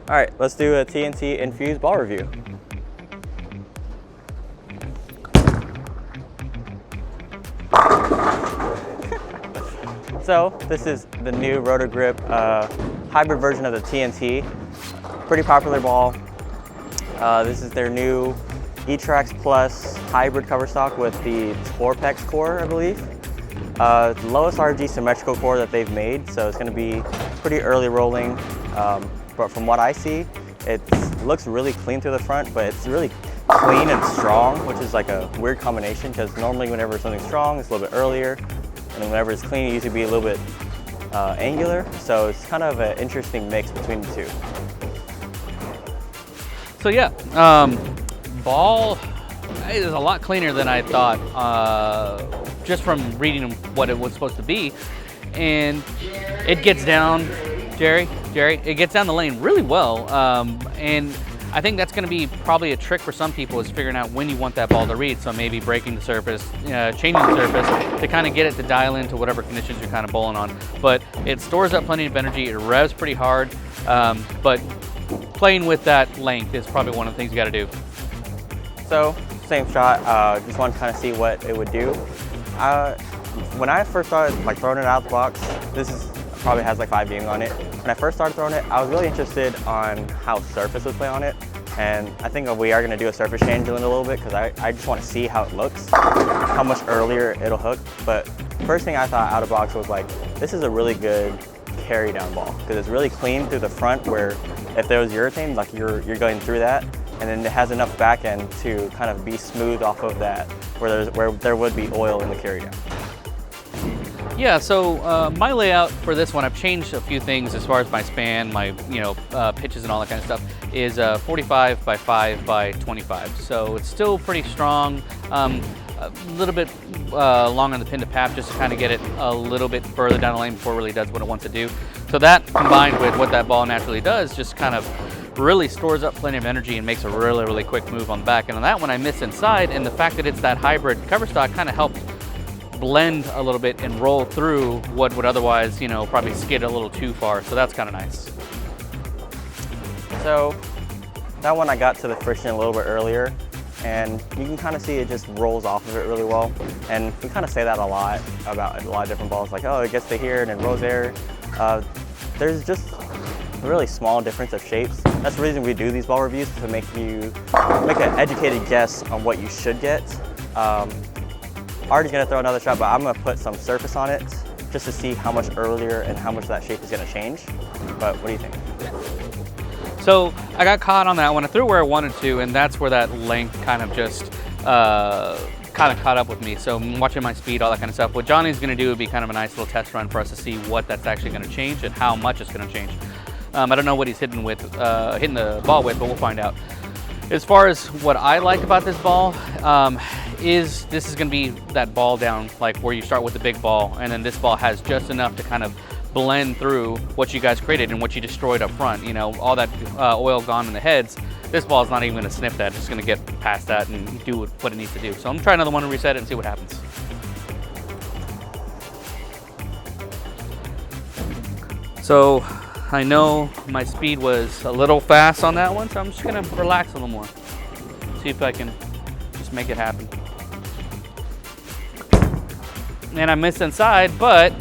All right, let's do a TNT Infused ball review. So this is the new Roto Grip hybrid version of the TNT. Pretty popular ball. This is their new E-Trax Plus hybrid cover stock with the Torpex core, I believe. Lowest RG symmetrical core that they've made, so it's going to be pretty early rolling. But from what I see, it looks really clean through the front, but it's really clean and strong, which is like a weird combination because normally whenever something's strong, it's a little bit earlier, and then whenever it's clean, it usually be a little bit angular. So it's kind of an interesting mix between the two. So yeah, ball is a lot cleaner than I thought, just from reading what it was supposed to be, and it gets down. Jerry, it gets down the lane really well, and I think that's going to be probably a trick for some people is figuring out when you want that ball to read. So maybe breaking the surface, changing the surface to kind of get it to dial into whatever conditions you're kind of bowling on. But it stores up plenty of energy. It revs pretty hard, but playing with that length is probably one of the things you got to do. So same shot. Just wanted to kind of see what it would do. When I first started throwing it out of the box, this is probably has like 5 games on it. When I first started throwing it, I was really interested on how surface would play on it. And I think we are gonna do a surface change in a little bit because I just wanna see how it looks, how much earlier it'll hook. But first thing I thought out of box was like, this is a really good carry down ball because it's really clean through the front where if there was urethane, like you're going through that, and then it has enough back end to kind of be smooth off of that where there would be oil in the carry down. Yeah, so my layout for this one, I've changed a few things as far as my span, my pitches and all that kind of stuff, is 45 by 5 by 25. So it's still pretty strong, a little bit long on the pin to pap just to kind of get it a little bit further down the lane before it really does what it wants to do. So that combined with what that ball naturally does just kind of really stores up plenty of energy and makes a really, really quick move on the back. And on that one I missed inside, and the fact that it's that hybrid cover stock kind of helped blend a little bit and roll through what would otherwise, probably skid a little too far. So that's kind of nice. So that one I got to the friction a little bit earlier, and you can kind of see it just rolls off of it really well. And we kind of say that a lot about a lot of different balls, like, oh, it gets to here and it rolls there. There's just a really small difference of shapes. That's the reason we do these ball reviews, to make an educated guess on what you should get. Artie's gonna throw another shot, but I'm gonna put some surface on it just to see how much earlier and how much that shape is gonna change. But what do you think? So I got caught on that one. I threw it where I wanted to, and that's where that length kind of just kind of caught up with me. So I'm watching my speed, all that kind of stuff. What Johnny's gonna do would be kind of a nice little test run for us to see what that's actually gonna change and how much it's gonna change. I don't know what he's hitting the ball with, but we'll find out. As far as what I like about this ball, this is going to be that ball down, like where you start with the big ball, and then this ball has just enough to kind of blend through what you guys created and what you destroyed up front. All that oil gone in the heads. This ball is not even going to sniff that. It's just going to get past that and do what it needs to do. So I'm going to try another one and reset it and see what happens. So I know my speed was a little fast on that one, so I'm just going to relax a little more. See if I can just make it happen. And I missed inside, but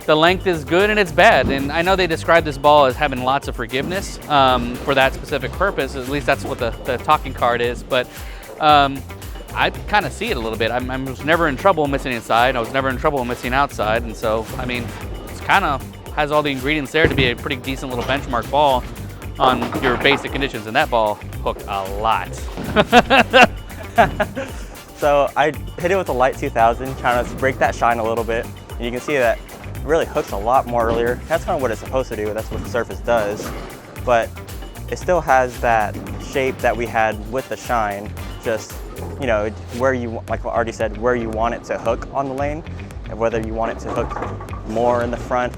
the length is good and it's bad. And I know they describe this ball as having lots of forgiveness for that specific purpose. At least that's what the talking card is. But I kind of see it a little bit. I was never in trouble missing inside. I was never in trouble missing outside. And so, I mean, it's kind of has all the ingredients there to be a pretty decent little benchmark ball on your basic conditions. And that ball hooked a lot. So I hit it with a light 2000, trying to break that shine a little bit. And you can see that it really hooks a lot more earlier. That's kind of what it's supposed to do. That's what the surface does. But it still has that shape that we had with the shine, just, where you, like what Artie said, where you want it to hook on the lane, and whether you want it to hook more in the front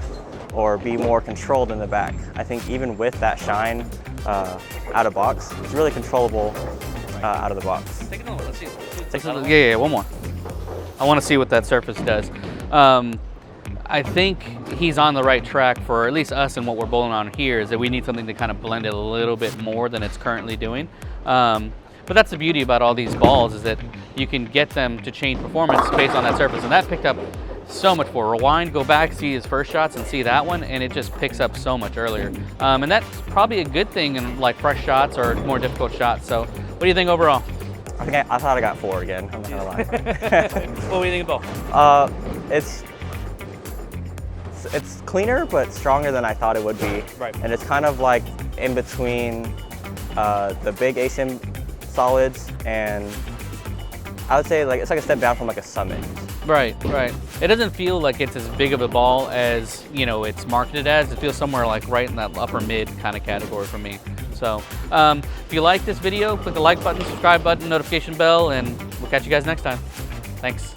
or be more controlled in the back. I think even with that shine out of box, it's really controllable out of the box. Take another one. Let's see. Yeah, one more. I want to see what that surface does. I think he's on the right track for at least us and what we're bowling on here is that we need something to kind of blend it a little bit more than it's currently doing. But that's the beauty about all these balls is that you can get them to change performance based on that surface. And that picked up so much more. Rewind, go back, see his first shots and see that one, and it just picks up so much earlier. And that's probably a good thing in like fresh shots or more difficult shots. So what do you think overall? I thought I got 4 again, I'm not gonna lie. What do you think of both? It's cleaner, but stronger than I thought it would be. Right. And it's kind of like in between the big ASIM solids, and I would say like it's like a step down from like a Summit. Right, right. It doesn't feel like it's as big of a ball as, you know, it's marketed as. It feels somewhere like right in that upper mid kind of category for me. So if you like this video, click the like button, subscribe button, notification bell, and we'll catch you guys next time. Thanks.